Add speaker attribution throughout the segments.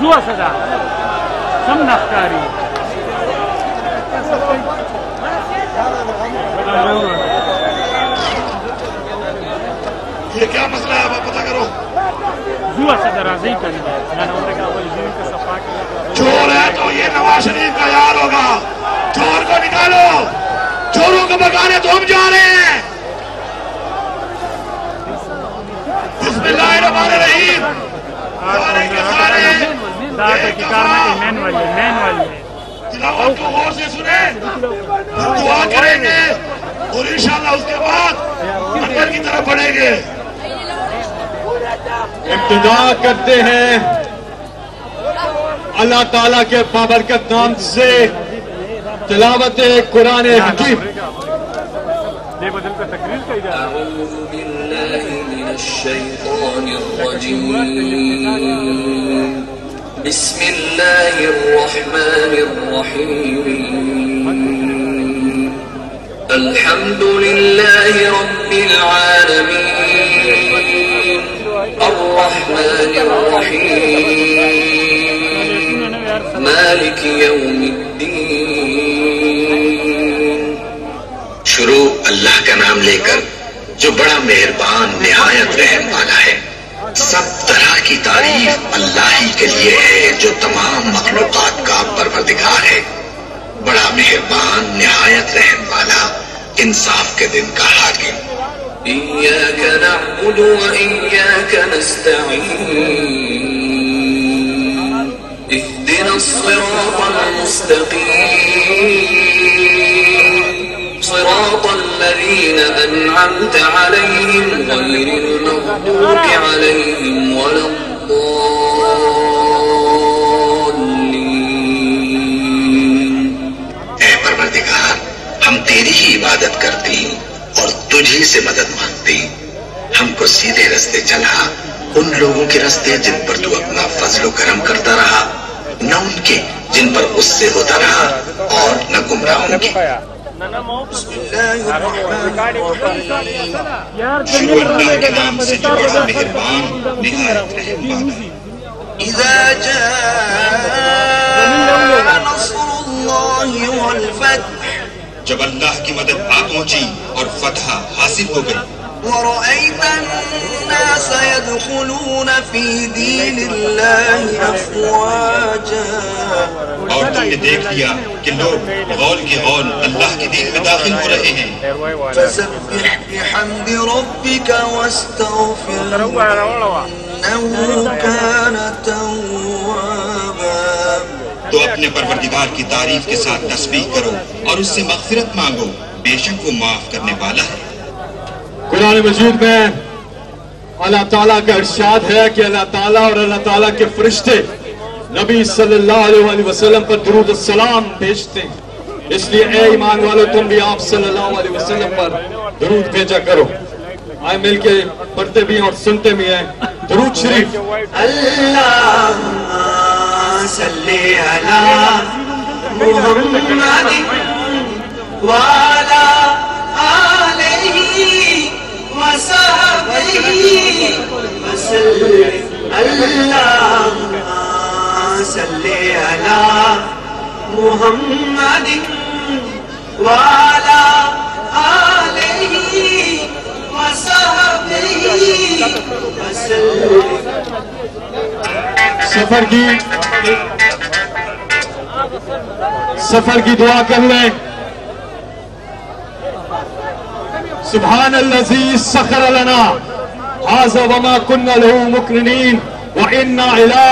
Speaker 1: زوا صدا سم نخکاری
Speaker 2: یہ کیا مسئلہ ہے؟ آپ پتہ کرو۔
Speaker 1: زوا صدا راضی کری میں نے کا اول زین کا صفا کیا۔
Speaker 2: چور ہے تو یہ نواز شریف کا یار ہوگا، چور کو نکالو، چوروں کو بھگانے تو ہم جا رہے ہیں۔ بسم اللہ الرحمن الرحیم۔ سارے کے سارے تلاوت کو غور سے سنیں، ہم دعا کریں گے اور انشاءاللہ اس کے بعد اندر کی طرف بڑھیں گے۔
Speaker 3: ابتدا کرتے ہیں اللہ تعالیٰ کے بابرکت نام سے تلاوت قرآن حکیم۔
Speaker 4: أعوذ بالله من الشيطان الرجيم بسم الله الرحمن الرحيم الحمد لله رب العالمين الرحمن الرحيم مالك يوم الدين۔
Speaker 5: شروع اللہ کا نام لے کر جو بڑا مہربان نہایت رحم والا ہے۔ سب طرح کی تعریف اللہ ہی کے لیے ہے جو تمام مخلوقات کا پروردگار ہے، بڑا مہربان نہایت رحم والا، انصاف کے دن کا حاکم۔
Speaker 4: إياك نعبد وإياك نستعين اهدنا الصراط المستقيم صراط الذين أنعمت عليهم غير المغضوب عليهم ولا الضالين۔
Speaker 5: اے پروردگار، ہم تیری ہی عبادت کرتے اور تجھی سے مدد مانگتے، ہم کو سیدھے رستے چلا، ان لوگوں کے رستے جن پر تو اپنا فضل و کرم کرتا رہا، نہ ان کے جن پر غصے ہوتا رہا، اور نہ گمراہوں کے۔
Speaker 4: بسم الله الرحمن الرحيم
Speaker 2: شروع اللہ کے نام سے جو بڑا مہربان نہایت رحم والا۔
Speaker 4: إذا جاء نصر الله والفتح
Speaker 2: جب اللہ کی مدد آ پہنچی اور فتح حاصل ہو گئی،
Speaker 4: ورأيت الناس يدخلون في دين الله أفواجا
Speaker 2: اور تم نے دیکھ لیا کہ لوگ غول کی غول اللہ کے دین میں داخل ہو رہے ہیں۔
Speaker 4: فسبح بحمد ربك واستغفره إنه كان توابا۔
Speaker 2: تو اپنے پروردگار کی تعریف کے ساتھ تسبیح کرو اور اس سے مغفرت مانگو، بے شک وہ معاف کرنے والا ہے۔
Speaker 3: قرآن مجید میں اللہ تعالیٰ کا ارشاد ہے کہ اللہ تعالیٰ اور اللہ تعالیٰ کے فرشتے نبی صلی اللہ علیہ وسلم پر درود السلام بھیجتے ہیں، اس لیے اے ایمان والو تم بھی آپ صلی اللہ علیہ وسلم پر درود بھیجا کرو۔ آئے مل کے پڑھتے بھی ہیں اور سنتے بھی ہیں درود شریف۔
Speaker 4: اللهم صل على محمد وعلى آله وصحبه وسلم۔ اللهم صل على محمد وعلى آله وصحبه وسلم۔
Speaker 3: سفر کی دعا کر لیں۔ سبحان الذی سخر لنا هذا وما كنا له مقرنين وإنا إلى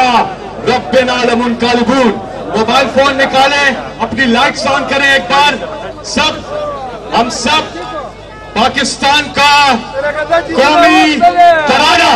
Speaker 3: ربنا لمنقلبون۔ موبائل فون نکالیں، اپنی لائٹس آن کریں ایک بار سب، ہم سب پاکستان کا قومی ترانہ۔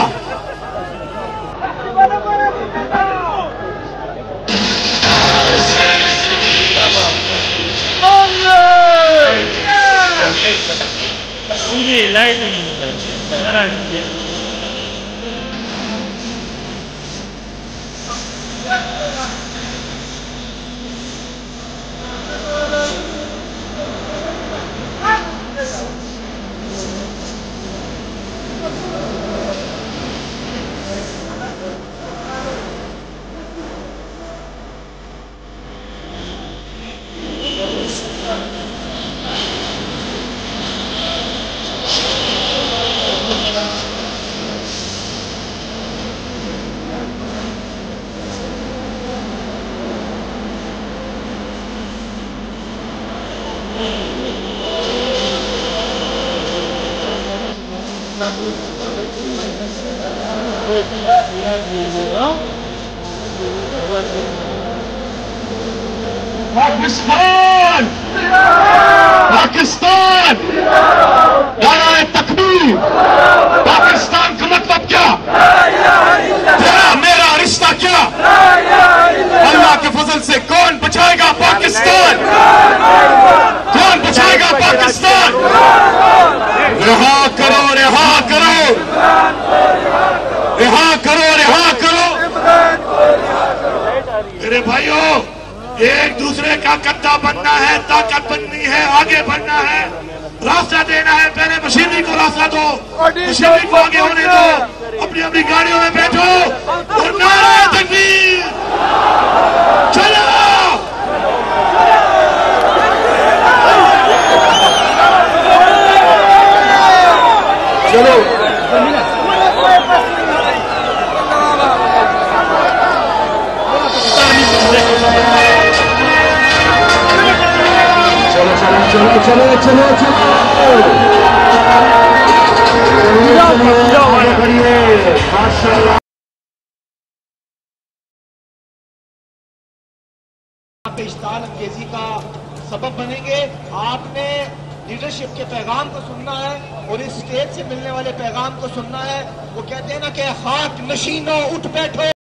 Speaker 3: پاکستان پاکستان نعرہ تکبیر پاکستان کا مطلب کیا تیرا میرا رشتہ کیا اللہ کے فضل سے کون بچائے گا پاکستان کون بچائے گا پاکستان رہا کرو رہا کرو رہا کرو رہا کرو
Speaker 2: میرے بھائیوں ایک دوسرے کا کندھا بننا ہے طاقت بننی ہے آگے بڑھنا ہے راستہ دینا ہے پہلے مشینری کو راستہ دو مشینری کو آگے ہونے دو اپنی اپنی گاڑیوں میں بیٹھو اور نعرہ تکبیر چلو
Speaker 3: چلو چلو چلو
Speaker 6: اشتعال انگیزی کا سبب بنیں گے. آپ نے لیڈرشپ کے پیغام کو سننا ہے اور اس اسٹیج سے ملنے والے پیغام کو سننا ہے. وہ کہتے ہیں نا کہ خاک نشینوں اٹھ بیٹھو.